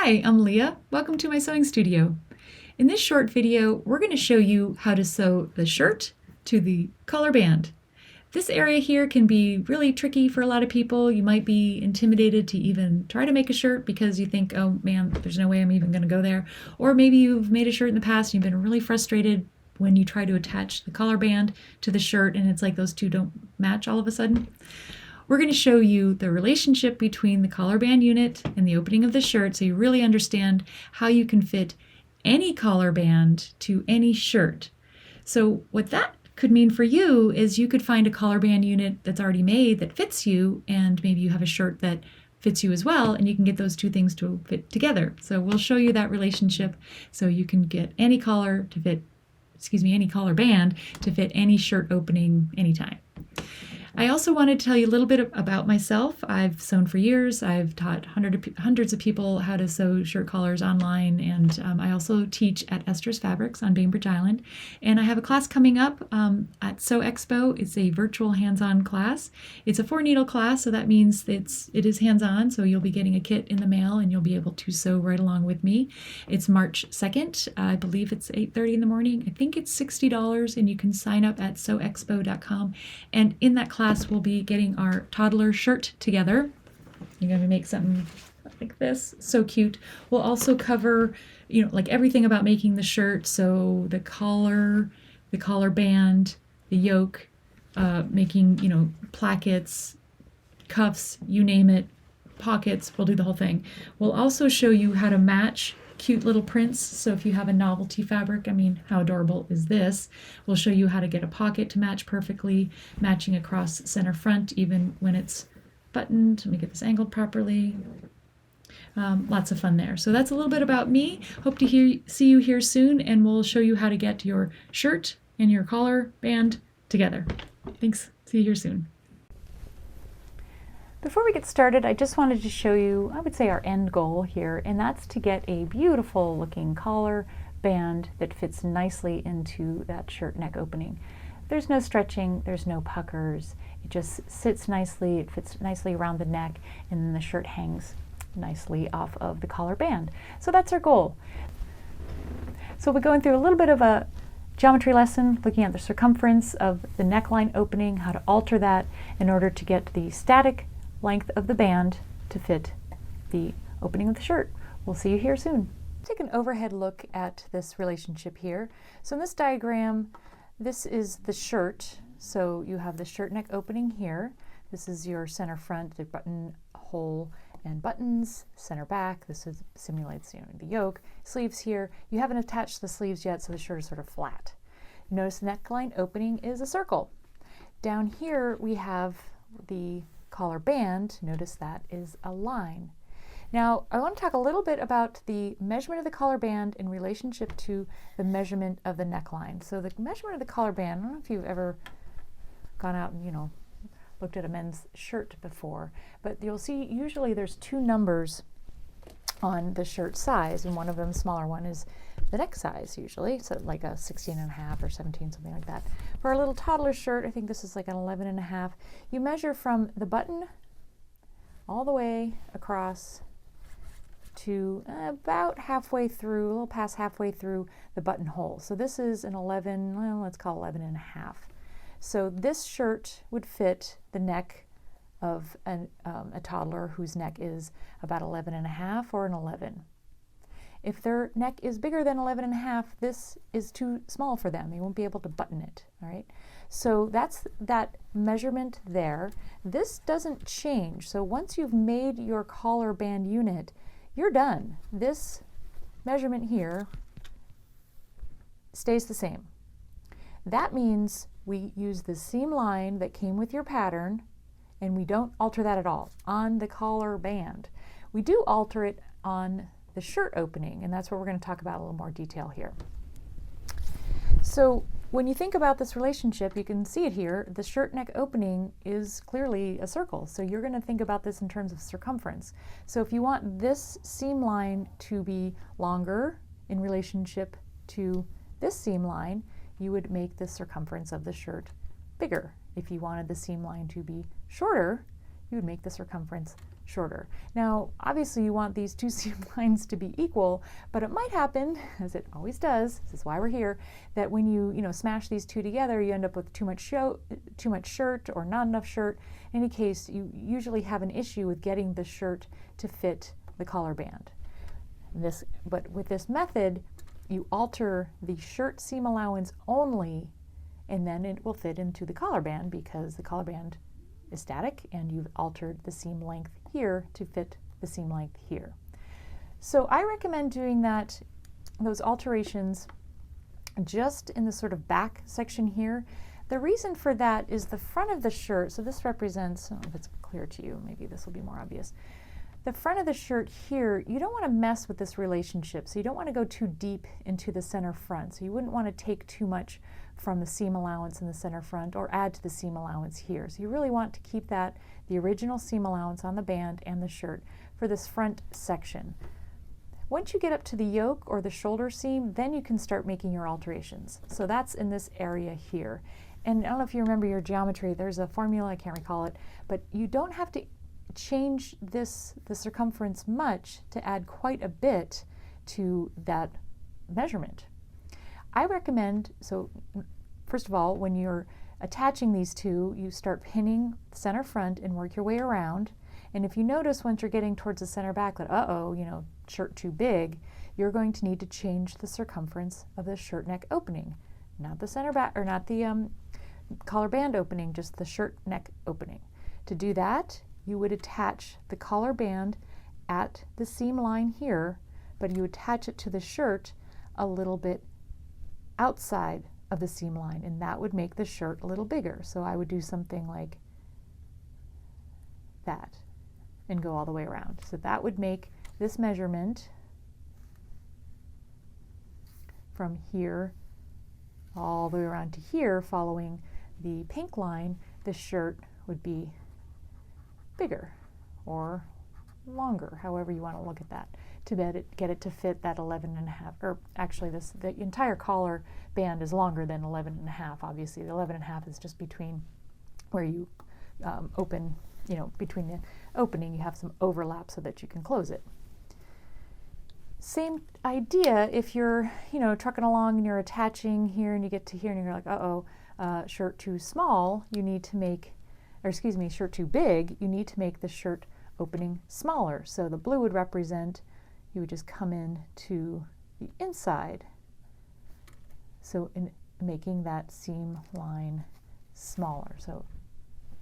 Hi, I'm Leah. Welcome to my sewing studio. In this short video, we're going to show you how to sew the shirt to the collar band. This area here can be really tricky for a lot of people. You might be intimidated to even try to make a shirt because you think, oh man, there's no way I'm even going to go there. Or maybe you've made a shirt in the past and you've been really frustrated when you try to attach the collar band to the shirt and it's like those two don't match all of a sudden. We're going to show you the relationship between the collar band unit and the opening of the shirt so you really understand how you can fit any collar band to any shirt. So what that could mean for you is you could find a collar band unit that's already made that fits you, and maybe you have a shirt that fits you as well, and you can get those two things to fit together. So we'll show you that relationship so you can get any collar band to fit any shirt opening anytime. I also wanted to tell you a little bit about myself. I've sewn for years. I've taught hundreds of people how to sew shirt collars online, and I also teach at Esther's Fabrics on Bainbridge Island. And I have a class coming up at Sew Expo. It's a virtual hands-on class. It's a 4-needle class, so that means it is hands-on, so you'll be getting a kit in the mail and you'll be able to sew right along with me. It's March 2nd. I believe it's 8:30 in the morning. I think it's $60, and you can sign up at sewexpo.com. And in that class, we'll be getting our toddler shirt together. You're going to make something like this, so cute. We'll also cover, like everything about making the shirt. So the collar band, the yoke, making, plackets, cuffs, you name it, pockets. We'll do the whole thing. We'll also show you how to match cute little prints. So if you have a novelty fabric, how adorable is this? We'll show you how to get a pocket to match perfectly, matching across center front even when it's buttoned. Let me get this angled properly. Lots of fun there. So that's a little bit about me. Hope to see you here soon, and we'll show you how to get your shirt and your collar band together. Thanks. See you here soon. Before we get started, I just wanted to show you, I would say, our end goal here, and that's to get a beautiful looking collar band that fits nicely into that shirt neck opening. There's no stretching, there's no puckers, it just sits nicely, it fits nicely around the neck, and then the shirt hangs nicely off of the collar band. So that's our goal. So we're going through a little bit of a geometry lesson, looking at the circumference of the neckline opening, how to alter that in order to get the static length of the band to fit the opening of the shirt. We'll see you here soon. Take an overhead look at this relationship here. So in this diagram, this is the shirt. So you have the shirt neck opening here. This is your center front, the button hole and buttons, center back. This simulates the yoke. Sleeves here. You haven't attached the sleeves yet, so the shirt is sort of flat. Notice the neckline opening is a circle. Down here we have the collar band. Notice that is a line. Now I want to talk a little bit about the measurement of the collar band in relationship to the measurement of the neckline. So the measurement of the collar band, I don't know if you've ever gone out and looked at a men's shirt before, but you'll see usually there's two numbers on the shirt size, and one of them, the smaller one, is the neck size usually, so like a 16.5 or 17, something like that. For a little toddler shirt, I think this is like an 11.5. You measure from the button all the way across to about halfway through, a little past halfway through the buttonhole. So this is an 11, well, let's call 11.5. So this shirt would fit the neck of a toddler whose neck is about 11.5 or an 11. If their neck is bigger than 11.5, this is too small for them. You won't be able to button it, all right? So that's that measurement there. This doesn't change. So once you've made your collar band unit, you're done. This measurement here stays the same. That means we use the seam line that came with your pattern, and we don't alter that at all on the collar band. We do alter it on the shirt opening, and that's what we're going to talk about in a little more detail here. So when you think about this relationship, you can see it here. The shirt neck opening is clearly a circle, so you're going to think about this in terms of circumference. So if you want this seam line to be longer in relationship to this seam line, you would make the circumference of the shirt bigger. If you wanted the seam line to be shorter, you would make the circumference shorter. Now, obviously you want these two seam lines to be equal, but it might happen, as it always does, this is why we're here, that when you smash these two together, you end up with too much shirt or not enough shirt. In any case, you usually have an issue with getting the shirt to fit the collar band. But with this method, you alter the shirt seam allowance only, and then it will fit into the collar band because the collar band is static and you've altered the seam length here to fit the seam length here. So I recommend doing those alterations just in the sort of back section here. The reason for that is the front of the shirt, so this represents, I don't know if it's clear to you, maybe this will be more obvious. The front of the shirt here, you don't want to mess with this relationship, so you don't want to go too deep into the center front. So you wouldn't want to take too much from the seam allowance in the center front or add to the seam allowance here. So you really want to keep the original seam allowance on the band and the shirt for this front section. Once you get up to the yoke or the shoulder seam, then you can start making your alterations. So that's in this area here. And I don't know if you remember your geometry, there's a formula, I can't recall it, but you don't have to change the circumference much to add quite a bit to that measurement. I recommend, so first of all, when you're attaching these two, you start pinning the center front and work your way around. And if you notice once you're getting towards the center back that, shirt too big, you're going to need to change the circumference of the shirt neck opening. Not the center back, or not the collar band opening, just the shirt neck opening. To do that, you would attach the collar band at the seam line here, but you attach it to the shirt a little bit outside of the seam line, and that would make the shirt a little bigger. So I would do something like that and go all the way around. So that would make this measurement from here all the way around to here, following the pink line, the shirt would be bigger or longer, however you want to look at that, to get it to fit that 11.5, or actually the entire collar band is longer than 11.5. Obviously the 11.5 is just between where you open, between the opening you have some overlap so that you can close it. Same idea if you're trucking along and you're attaching here and you get to here and you're like, shirt too small, you need to make, shirt too big, you need to make the shirt opening smaller. So the blue would represent, you would just come in to the inside. So in making that seam line smaller, so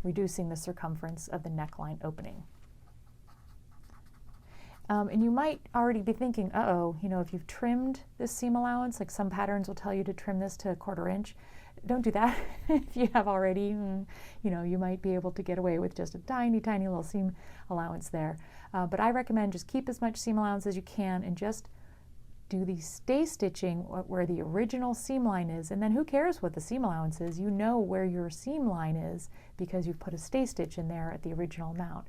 reducing the circumference of the neckline opening. And you might already be thinking, if you've trimmed this seam allowance, like some patterns will tell you to trim this to 1/4 inch. Don't do that. If you have already, you might be able to get away with just a tiny, tiny little seam allowance there. But I recommend just keep as much seam allowance as you can and just do the stay stitching where the original seam line is. And then who cares what the seam allowance is? You know where your seam line is because you've put a stay stitch in there at the original amount.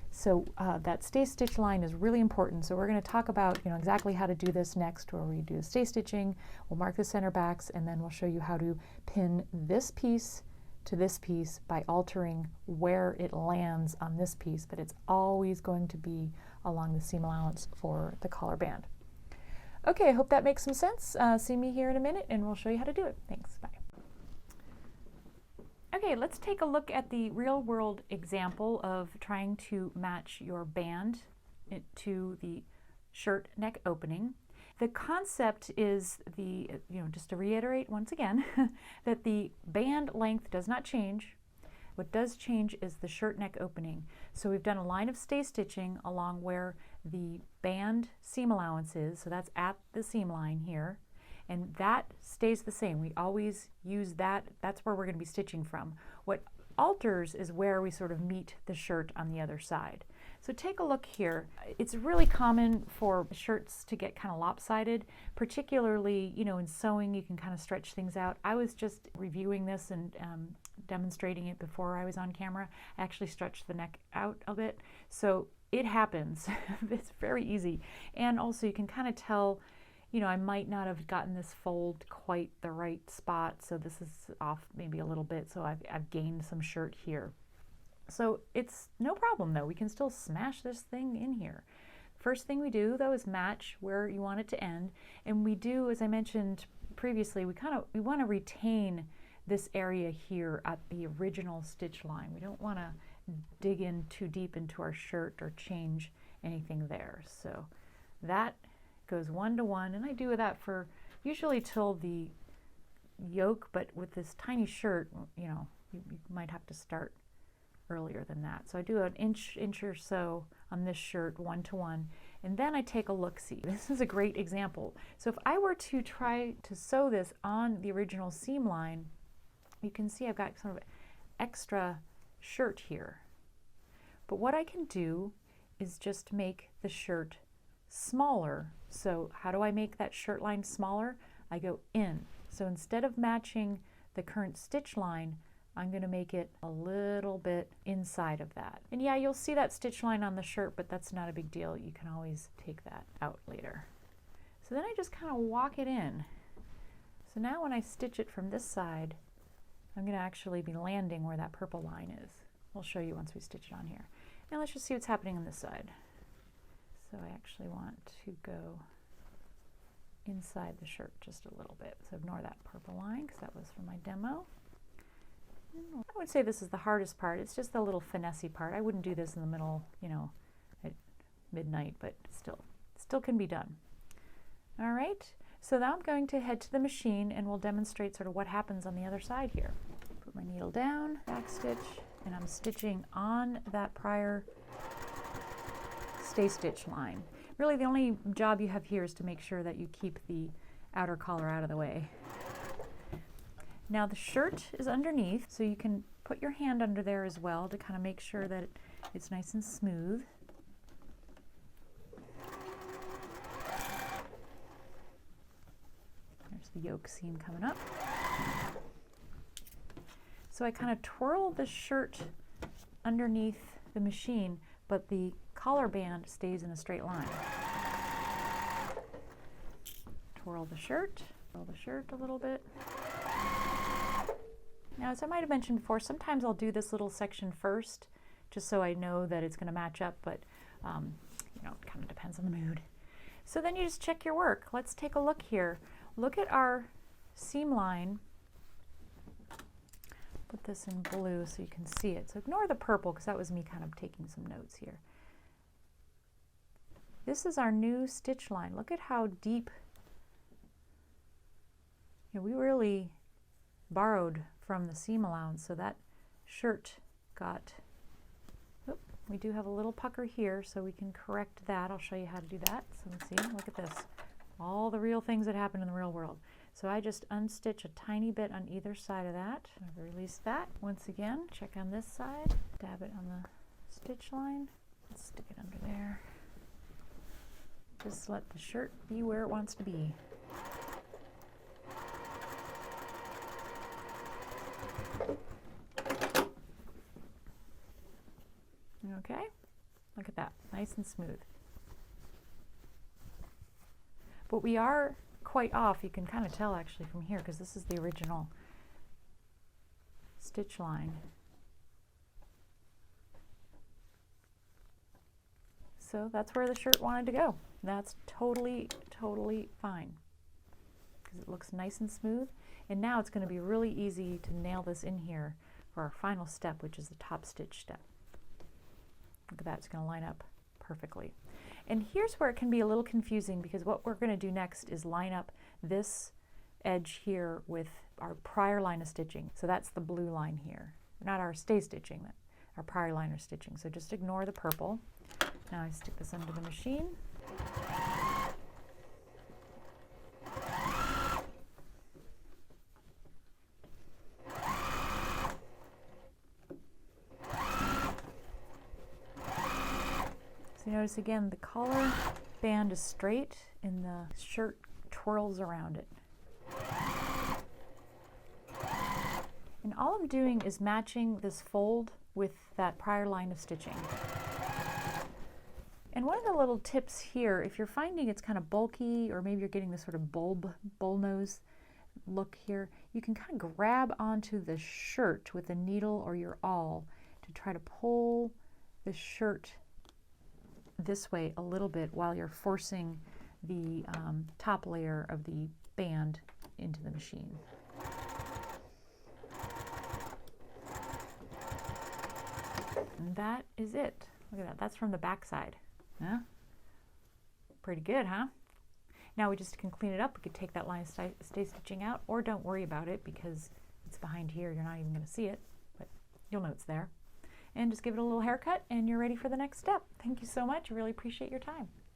So that stay stitch line is really important. So we're going to talk about exactly how to do this next, where we do stay stitching, we'll mark the center backs, and then we'll show you how to pin this piece to this piece by altering where it lands on this piece, but it's always going to be along the seam allowance for the collar band. Okay, I hope that makes some sense. See me here in a minute and we'll show you how to do it. Thanks, bye. Okay, let's take a look at the real-world example of trying to match your band to the shirt neck opening. The concept is just to reiterate once again, that the band length does not change. What does change is the shirt neck opening. So we've done a line of stay stitching along where the band seam allowance is, so that's at the seam line here. And that stays the same. We always use that. That's where we're going to be stitching from. What alters is where we sort of meet the shirt on the other side. So take a look here. It's really common for shirts to get kind of lopsided, particularly, in sewing you can kind of stretch things out. I was just reviewing this and demonstrating it before I was on camera. I actually stretched the neck out a bit. So it happens. It's very easy. And also you can kind of tell, I might not have gotten this fold quite the right spot, so this is off maybe a little bit, so I've gained some shirt here. So it's no problem though. We can still smash this thing in here. First thing we do though is match where you want it to end. And we do, as I mentioned previously, we want to retain this area here at the original stitch line. We don't want to dig in too deep into our shirt or change anything there. So that goes 1 to 1, and I do that for usually till the yoke, but with this tiny shirt, you know, you might have to start earlier than that. So I do an inch or so on this shirt, 1 to 1, and then I take a look-see. This is a great example. So if I were to try to sew this on the original seam line, you can see I've got sort of extra shirt here. But what I can do is just make the shirt smaller. So how do I make that shirt line smaller? I go in. So instead of matching the current stitch line, I'm going to make it a little bit inside of that. And yeah, you'll see that stitch line on the shirt, but that's not a big deal. You can always take that out later. So then I just kind of walk it in. So now when I stitch it from this side, I'm going to actually be landing where that purple line is. We'll show you once we stitch it on here. Now let's just see what's happening on this side. So I actually want to go inside the shirt just a little bit. So ignore that purple line because that was from my demo. I would say this is the hardest part. It's just the little finessey part. I wouldn't do this in the middle, you know, at midnight, but still can be done. All right, so now I'm going to head to the machine and we'll demonstrate sort of what happens on the other side here. Put my needle down, back stitch, and I'm stitching on that prior stay stitch line. Really the only job you have here is to make sure that you keep the outer collar out of the way. Now the shirt is underneath, so you can put your hand under there as well to kind of make sure that it's nice and smooth. There's the yoke seam coming up. So I kind of twirl the shirt underneath the machine, but the collar band stays in a straight line. Twirl the shirt a little bit. Now, as I might have mentioned before, sometimes I'll do this little section first, just so I know that it's going to match up, but you know, it kind of depends on the mood. So then you just check your work. Let's take a look here. Look at our seam line. Put this in blue so you can see it. So ignore the purple because that was me kind of taking some notes here. This is our new stitch line. Look at how deep. You know, we really borrowed from the seam allowance, so that shirt got, we do have a little pucker here, so we can correct that. I'll show you how to do that. So let's see, look at this. All the real things that happen in the real world. So I just unstitch a tiny bit on either side of that. I've released that. Once again, check on this side, dab it on the stitch line. Let's stick it under there. Just let the shirt be where it wants to be. Okay, look at that, nice and smooth. But we are quite off, you can kind of tell actually from here, because this is the original stitch line. So that's where the shirt wanted to go. That's totally fine, because it looks nice and smooth. And now it's going to be really easy to nail this in here for our final step, which is the top stitch step. Look at that, it's going to line up perfectly. And here's where it can be a little confusing, because what we're going to do next is line up this edge here with our prior line of stitching. So that's the blue line here, not our stay stitching, our prior line of stitching. So just ignore the purple. Now I stick this under the machine. So notice again, the collar band is straight and the shirt twirls around it. And all I'm doing is matching this fold with that prior line of stitching. And one of the little tips here, if you're finding it's kind of bulky, or maybe you're getting this sort of bull nose look here, you can kind of grab onto the shirt with a needle or your awl to try to pull the shirt this way a little bit while you're forcing the top layer of the band into the machine. And that is it. Look at that. That's from the back side. Yeah? Pretty good, huh? Now we just can clean it up. We could take that line of stay stitching out, or don't worry about it because it's behind here. You're not even going to see it, but you'll know it's there. And just give it a little haircut and you're ready for the next step. Thank you so much. I really appreciate your time.